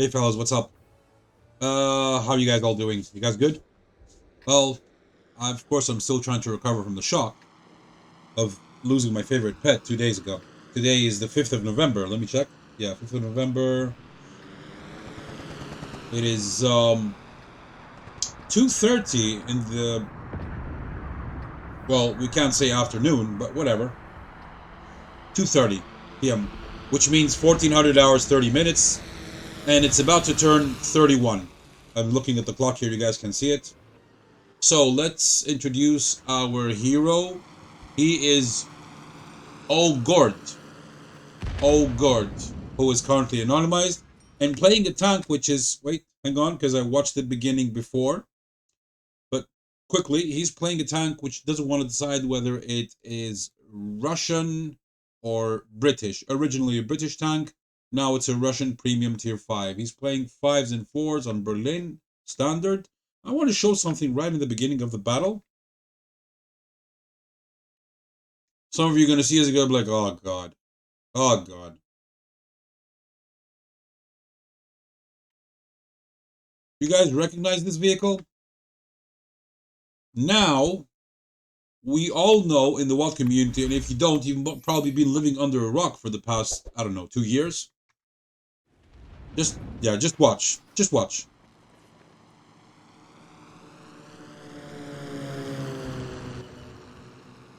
Hey fellas, what's up? How you guys all doing? You guys good? Well, of course I'm still trying to recover from the shock of losing my favorite pet 2 days ago. Today is the 5th of November. Let me check. Yeah, 5th of November. It is 2:30 in the, well, we can't say afternoon, but whatever. 2:30 p.m., which means 1400 hours 30 minutes, and it's about to turn 31. I'm looking at the clock here, you guys can see it. So let's introduce our hero. He is ohgord, who is currently anonymized and playing a tank which is, wait, hang on, because I watched the beginning before. But quickly, he's playing a tank which doesn't want to decide whether it is Russian or British. Originally a British tank, now it's a Russian premium tier 5. He's playing 5s and 4s on Berlin standard. I want to show something right in the beginning of the battle. Some of you are going to see us and go like, oh god. Oh god. You guys recognize this vehicle? Now, we all know in the WoT community, and if you don't, you've probably been living under a rock for the past, I don't know, 2 years. Just watch. Just watch.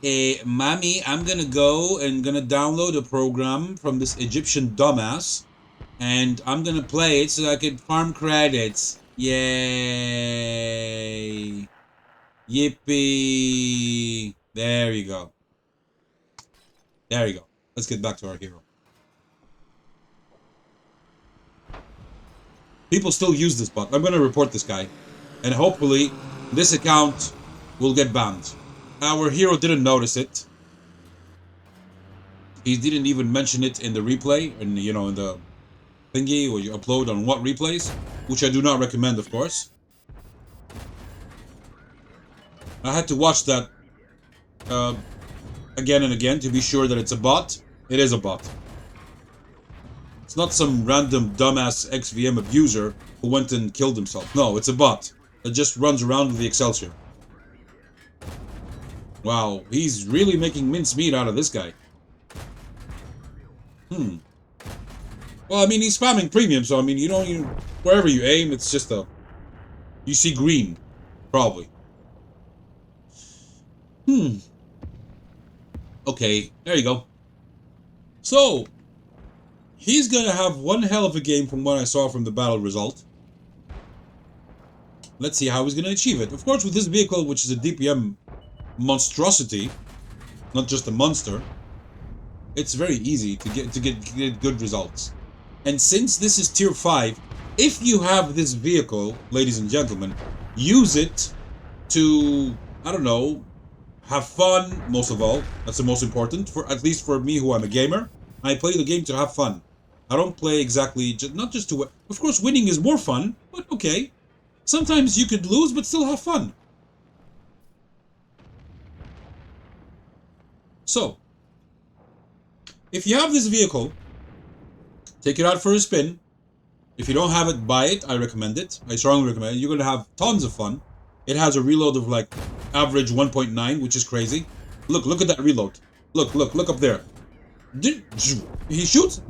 Hey, mommy, I'm gonna go and gonna download a program from this Egyptian dumbass, and I'm gonna play it so I can farm credits. Yay! Yippee! There you go. There you go. Let's get back to our hero. People still use this bot. I'm gonna report this guy, and hopefully this account will get banned. Our hero didn't notice it. He didn't even mention it in the replay, and in the thingy where you upload on WoT Replays, which I do not recommend, of course. I had to watch that again and again to be sure that it's a bot. It is a bot. It's not some random dumbass XVM abuser who went and killed himself. No, it's a bot that just runs around with the Excelsior. Wow, he's really making mincemeat out of this guy. Well, I mean, he's spamming premium, so I mean, wherever you aim, it's just you see green, probably. Okay, there you go. So, he's gonna have one hell of a game from what I saw from the battle result. Let's see how he's gonna achieve it. Of course, with this vehicle, which is a DPM monstrosity, not just a monster, it's very easy to get good results. And since this is tier 5, if you have this vehicle, ladies and gentlemen, use it to, I don't know, have fun, most of all. That's the most important, at least for me, who I'm a gamer. I play the game to have fun. I don't play exactly, not just to win. Of course, winning is more fun, but okay. Sometimes you could lose, but still have fun. So, if you have this vehicle, take it out for a spin. If you don't have it, buy it. I recommend it. I strongly recommend it. You're going to have tons of fun. It has a reload of like average 1.9, which is crazy. Look at that reload. Look up there. He shoots,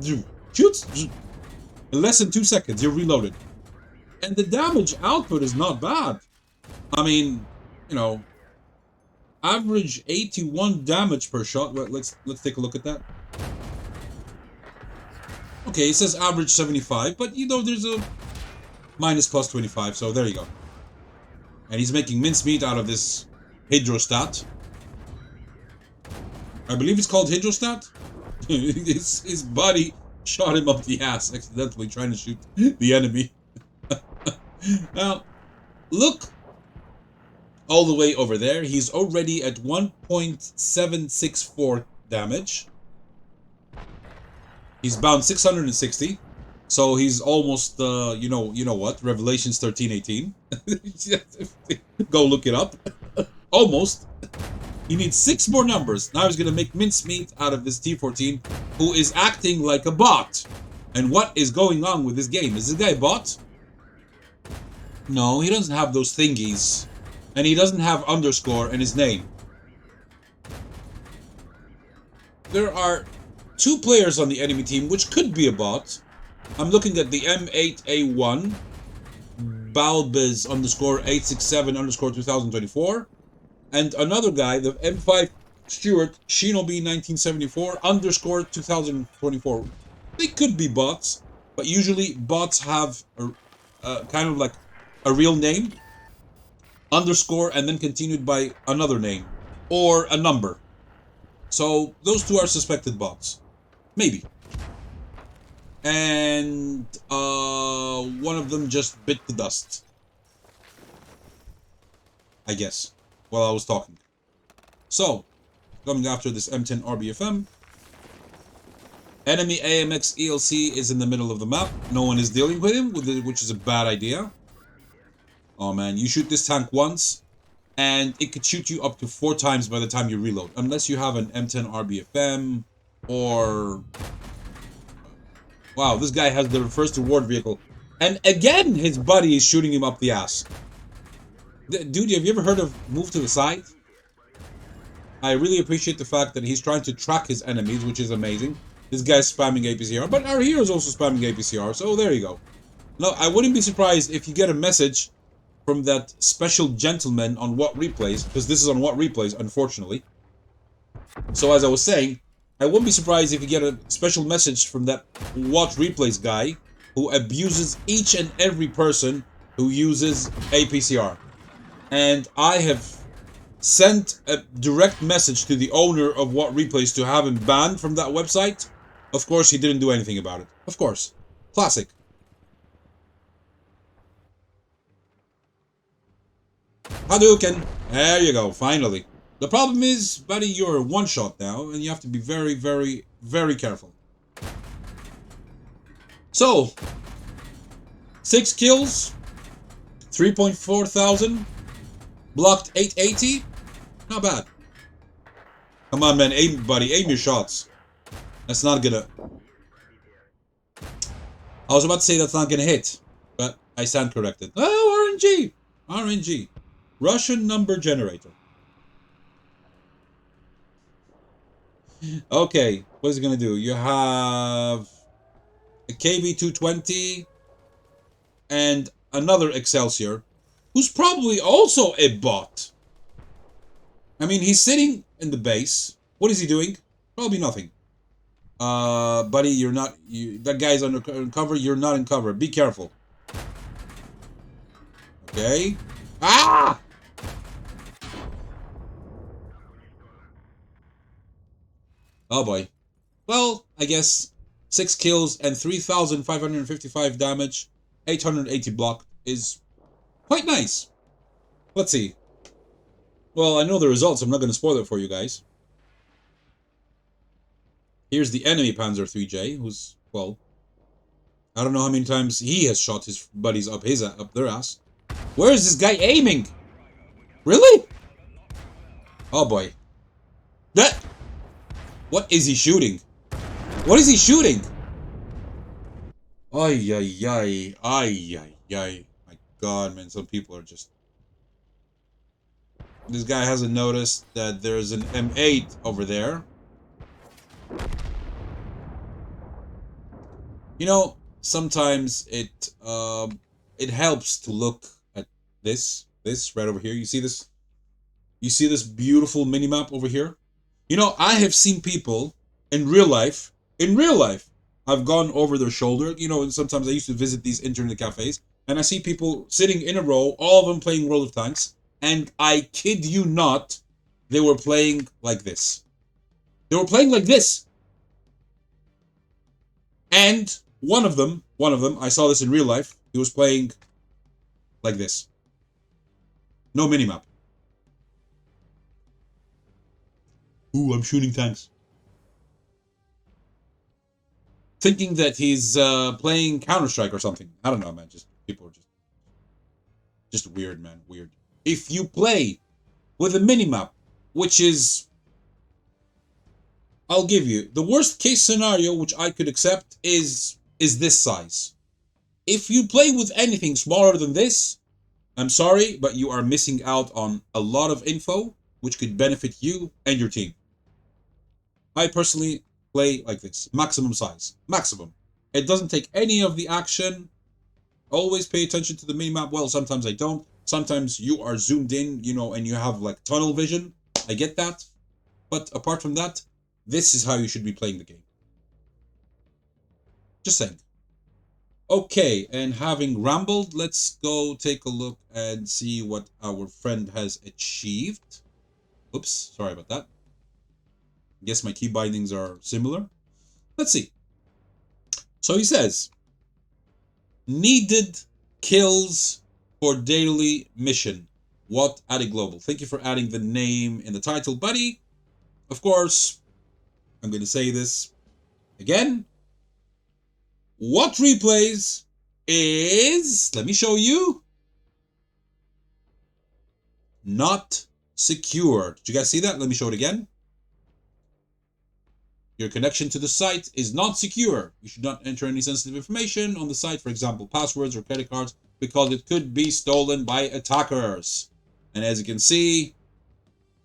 in less than 2 seconds, you're reloaded. And the damage output is not bad. I mean, average 81 damage per shot. Let's take a look at that. Okay, it says average 75, but there's a minus plus 25, so there you go. And he's making mincemeat out of this hydrostat. I believe it's called hydrostat. His buddy shot him up the ass accidentally trying to shoot the enemy. Now, look all the way over there. He's already at 1.764 damage. He's bound 660. So he's almost, you know what? Revelations 13:18. Go look it up. Almost. He needs 6 more numbers. Now he's going to make mincemeat out of this T14, who is acting like a bot. And what is going on with this game? Is this guy a bot? No, he doesn't have those thingies. And he doesn't have underscore in his name. There are 2 players on the enemy team, which could be a bot. I'm looking at the M8A1, Balbez underscore 867 underscore 2024, and another guy, the M5 Stuart Shinobi 1974 underscore 2024. They could be bots, but usually bots have a kind of like a real name, underscore, and then continued by another name or a number. So those 2 are suspected bots, maybe. And one of them just bit the dust, I guess, while I was talking. So, coming after this M10 RBFM, enemy AMX ELC is in the middle of the map. No one is dealing with him, which is a bad idea. Oh man, you shoot this tank once, and it could shoot you up to 4 times by the time you reload, unless you have an M10 RBFM or... Wow, this guy has the first reward vehicle. And again, his buddy is shooting him up the ass. Dude, have you ever heard of move to the side? I really appreciate the fact that he's trying to track his enemies, which is amazing. This guy's spamming APCR, but our hero is also spamming APCR, so there you go. No, I wouldn't be surprised if you get a message from that special gentleman on WoT Replays, because this is on WoT Replays, unfortunately. So as I was saying, I wouldn't be surprised if you get a special message from that WoT Replays guy who abuses each and every person who uses APCR. And I have sent a direct message to the owner of WoT Replays to have him banned from that website. Of course, he didn't do anything about it. Of course. Classic. Hadouken! There you go, finally. The problem is, buddy, you're a one-shot now, and you have to be very, very, very careful. So, 6 kills, 3.4 thousand, blocked 880, not bad. Come on, man, aim, buddy, aim your shots. That's not gonna... I was about to say that's not gonna hit, but I stand corrected. Oh, RNG! RNG. Russian number generator. Okay, what is it gonna do? You have a KV-220 and another Excelsior, who's probably also a bot. I mean, he's sitting in the base. What is he doing? Probably nothing. Buddy, you're not... that guy's under cover. You're not in cover. Be careful. Okay. Ah! Oh boy. Well, I guess 6 kills and 3,555 damage, 880 block is quite nice. Let's see. Well, I know the results. I'm not going to spoil it for you guys. Here's the enemy Panzer 3J, who's, well, I don't know how many times he has shot his buddies up their ass. Where is this guy aiming? Really? Oh boy. That... What is he shooting? What is he shooting? Ay, ay, ay. Ay, ay, ay. My god, man. Some people are just... This guy hasn't noticed that there's an M8 over there. You know, sometimes it helps to look at this right over here. You see this? You see this beautiful minimap over here? You know, I have seen people in real life, I've gone over their shoulder, you know, and sometimes I used to visit these internet cafes, and I see people sitting in a row, all of them playing World of Tanks, and I kid you not, they were playing like this. They were playing like this. And one of them, I saw this in real life, he was playing like this. No minimap. Ooh, I'm shooting tanks. Thinking that he's playing Counter-Strike or something. I don't know, man. Just people are just weird, man. Weird. If you play with a minimap, which is... I'll give you. The worst case scenario, which I could accept, is is this size. If you play with anything smaller than this, I'm sorry, but you are missing out on a lot of info which could benefit you and your team. I personally play like this, maximum size, maximum. It doesn't take any of the action. Always pay attention to the minimap. Well, sometimes I don't. Sometimes you are zoomed in, you know, and you have like tunnel vision. I get that. But apart from that, this is how you should be playing the game. Just saying. Okay, and having rambled, let's go take a look and see what our friend has achieved. Oops, sorry about that. Guess my key bindings are similar. Let's see. So he says, needed kills for daily mission. WoT Global. Thank you for adding the name in the title, buddy. Of course, I'm going to say this again. WoT Replays is, let me show you, not secure. Did you guys see that? Let me show it again. Your connection to the site is not secure. You should not enter any sensitive information on the site, for example, passwords or credit cards, because it could be stolen by attackers. And as you can see,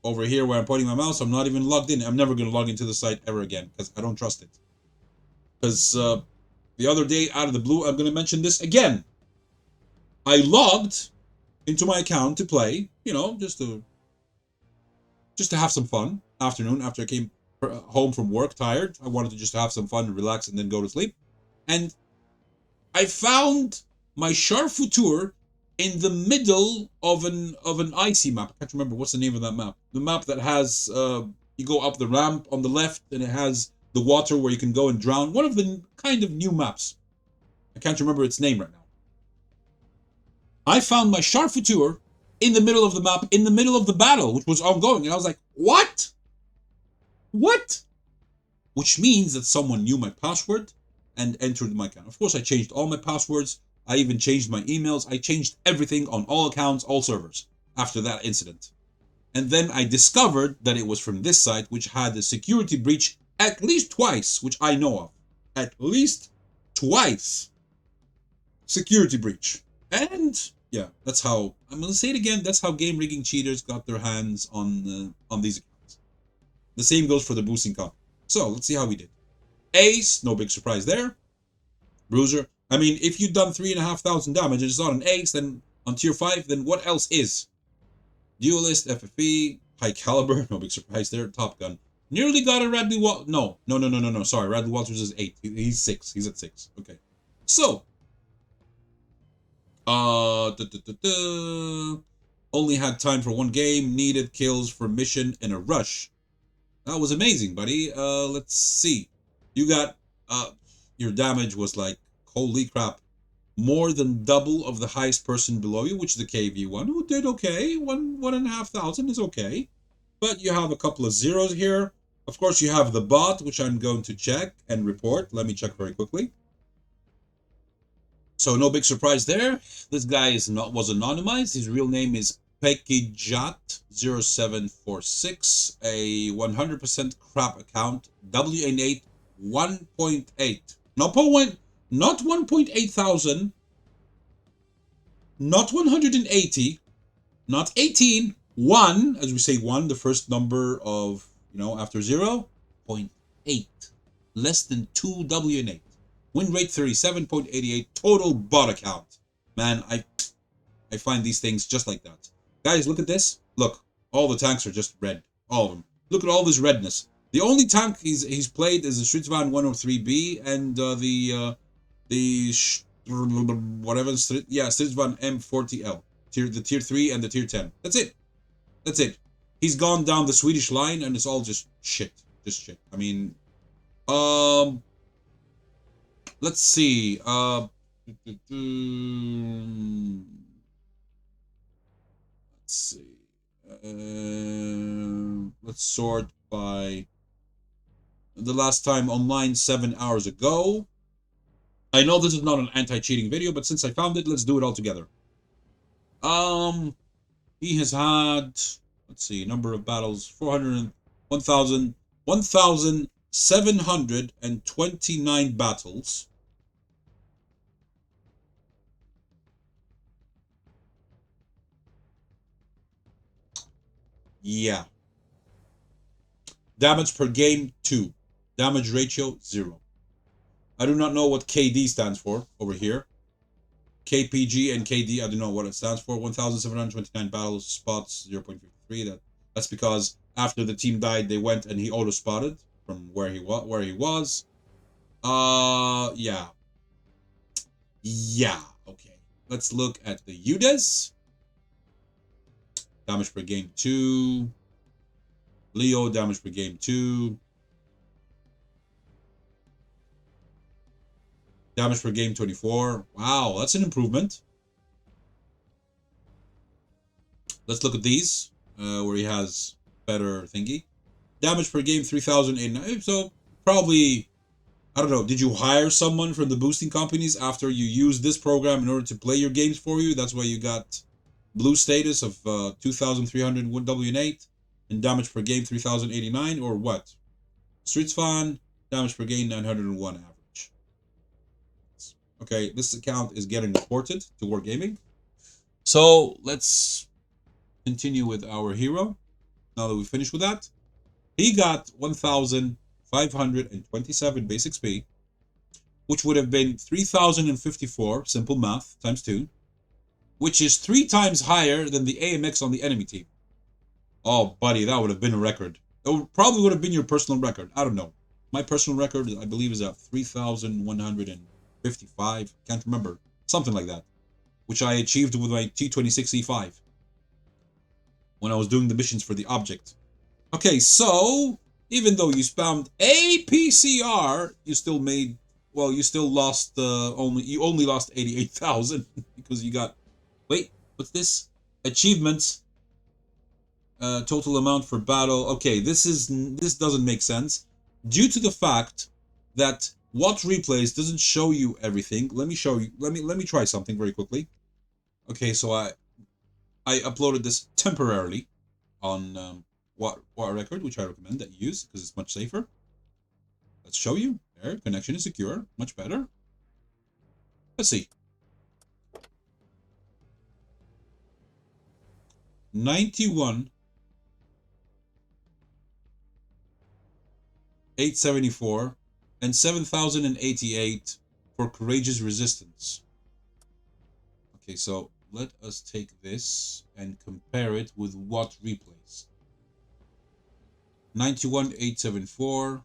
over here where I'm pointing my mouse, I'm not even logged in. I'm never going to log into the site ever again, because I don't trust it. Because the other day, out of the blue, I'm going to mention this again. I logged into my account to play, you know, just to have some fun. Afternoon, after I came home from work, tired, I wanted to just have some fun and relax and then go to sleep. And I found my Charfutur in the middle of an icy map. I can't remember what's the name of that map. The map that has you go up the ramp on the left and it has the water where you can go and drown. One of the kind of new maps. I can't remember its name right now. I found my Charfutur in the middle of the map, in the middle of the battle, which was ongoing. And I was like, what? What? Which means that someone knew my password and entered my account. Of course, I changed all my passwords. I even changed my emails. I changed everything on all accounts, all servers after that incident. And then I discovered that it was from this site, which had a security breach at least twice, which I know of. At least twice. Security breach. And yeah, that's how, I'm going to say it again, that's how game rigging cheaters got their hands on these accounts. The same goes for the boosting comp. So let's see how we did. Ace, no big surprise there. Bruiser. I mean, if you've done 3,500 damage and it's not an ace, then on tier 5, then what else is? Duelist, FFE, high caliber, no big surprise there. Top gun. Nearly got a Radley Walters. No. Sorry, Radley Walters is 8. He's 6. He's at 6. Okay. So. Only had time for one game. Needed kills for mission in a rush. That was amazing, buddy. Let's see. You got, your damage was like, holy crap. More than double of the highest person below you, which is the KV1, who did okay. 1,500 is okay. But you have a couple of zeros here. Of course, you have the bot, which I'm going to check and report. Let me check very quickly. So no big surprise there. This guy was anonymized. His real name is Pekijat0746, a 100% crap account. WN8 1.8. Not 1.8 thousand. Not 180. Not 18. 1, as we say 1, the first number of, you know, after 0.8. Less than 2 WN8. Win rate 37.88. Total bot account. Man, I find these things just like that. Guys, look at this. Look, all the tanks are just red. All of them. Look at all this redness. The only tank he's played is the Stridsvan 103B and the Stridsvan M40L. The tier 3 and the tier 10. That's it. That's it. He's gone down the Swedish line and it's all just shit. Just shit. I mean, let's see. Let's see. Let's sort by the last time online 7 hours ago. I know this is not an anti-cheating video, but since I found it, let's do it all together. He has had, let's see, number of battles, 1,729 battles. Yeah. Damage per game, 2. Damage ratio, 0. I do not know what KD stands for over here. KPG and KD, I don't know what it stands for. 1,729 battle spots, 0.53. That's because after the team died, they went and he auto-spotted from where he was. Yeah. Yeah, okay. Let's look at the UDES. Damage per game, 2. Leo, damage per game, 2. Damage per game, 24. Wow, that's an improvement. Let's look at these, where he has better thingy. Damage per game, 3,089. So, probably, I don't know, did you hire someone from the boosting companies after you used this program in order to play your games for you? That's why you got blue status of 2,300 WN8 and damage per game, 3,089, or what? Streets Fan, damage per game, 901 average. Okay, this account is getting reported to Wargaming. So, let's continue with our hero. Now that we finished with that, he got 1,527 base XP, which would have been 3,054, simple math, times 2, which is 3 times higher than the AMX on the enemy team. Oh, buddy, that would have been a record. It probably would have been your personal record. I don't know. My personal record, I believe, is at 3,155. Can't remember. Something like that. Which I achieved with my T26E5. When I was doing the missions for the object. Okay, so even though you spammed APCR, you still made, well, you still lost you only lost 88,000 because you got, wait, what's this? Achievements, total amount for battle. Okay, this doesn't make sense due to the fact that WoT Replays doesn't show you everything. Let me show you. Let me try something very quickly. Okay, so I uploaded this temporarily on WoT Record, which I recommend that you use because it's much safer. Let's show you. There, connection is secure, much better. Let's see. 91, 874, and 7,088 for courageous resistance. Okay, so let us take this and compare it with WoT Replays. 91,874.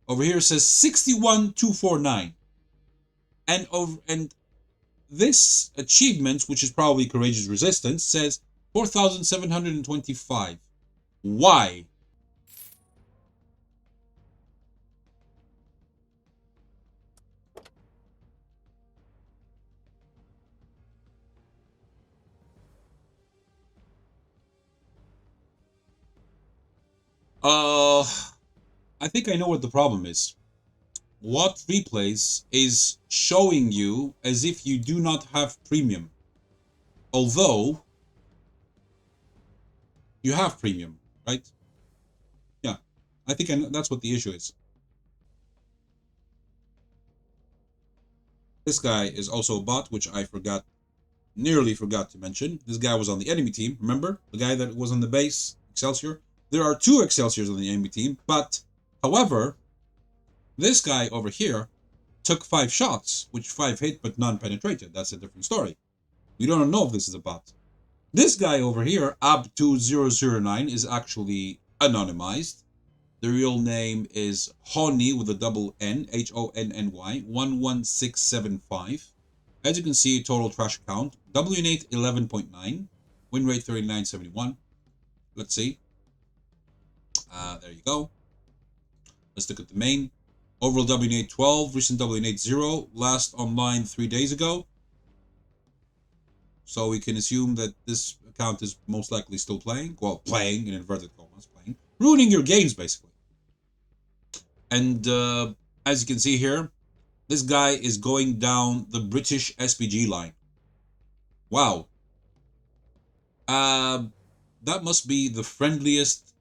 Over here it says 61,249. And this achievement, which is probably courageous resistance, says 4,725. Why? I think I know what the problem is. WoT Replays is showing you as if you do not have premium. Although, you have premium, right? Yeah, I think that's what the issue is. This guy is also a bot, which I nearly forgot to mention. This guy was on the enemy team, remember? The guy that was on the base, Excelsior. There are 2 Excelsiors on the enemy team, but, however, this guy over here took 5 shots, which 5 hit but none penetrated. That's a different story. We don't know if this is a bot. This guy over here, Ab2009, is actually anonymized. The real name is Honey with a double N, Honny, 11675. As you can see, total trash count, WN8 11.9, win rate 39.71. Let's see. There you go. Let's look at the main. Overall WN8 12, recent WN8 0, last online 3 days ago. So we can assume that this account is most likely still playing. Well, playing in inverted commas, playing. Ruining your games, basically. And as you can see here, this guy is going down the British SPG line. Wow. That must be the friendliest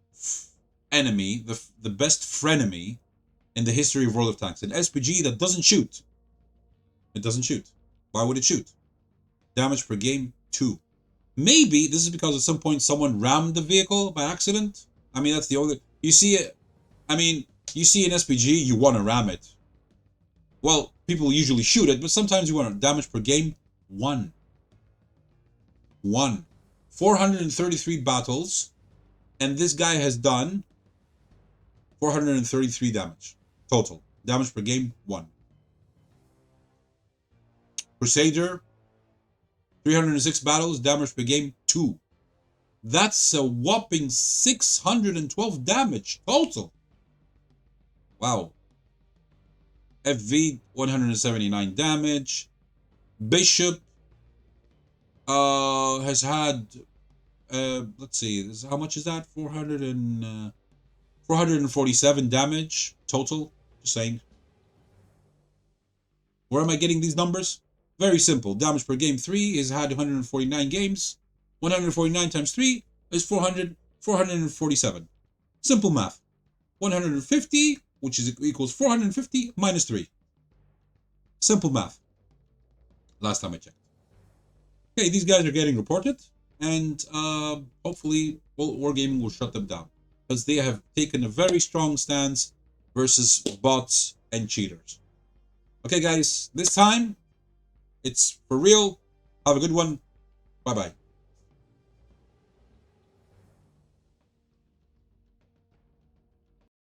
enemy, the best frenemy in the history of World of Tanks. An SPG that doesn't shoot. It doesn't shoot. Why would it shoot? Damage per game, 2. Maybe this is because at some point someone rammed the vehicle by accident. I mean, that's the only... You see it... I mean, you see an SPG, you want to ram it. Well, people usually shoot it, but sometimes you want to. Damage per game, 1. 1. 433 battles, and this guy has done 433 damage total. Damage per game, 1. Crusader, 306 battles, damage per game, 2. That's a whopping 612 damage total. Wow. FV, 179 damage. Bishop has had, let's see, how much is that? 447 damage total. Just saying. Where am I getting these numbers? Very simple. Damage per game 3 has had 149 games. 149 times 3 is 447. Simple math. 150, which is equals 450 minus 3. Simple math. Last time I checked. Okay, these guys are getting reported, and hopefully Wargaming will shut them down, because they have taken a very strong stance versus bots and cheaters. Okay, guys, this time it's for real. Have a good one. Bye-bye.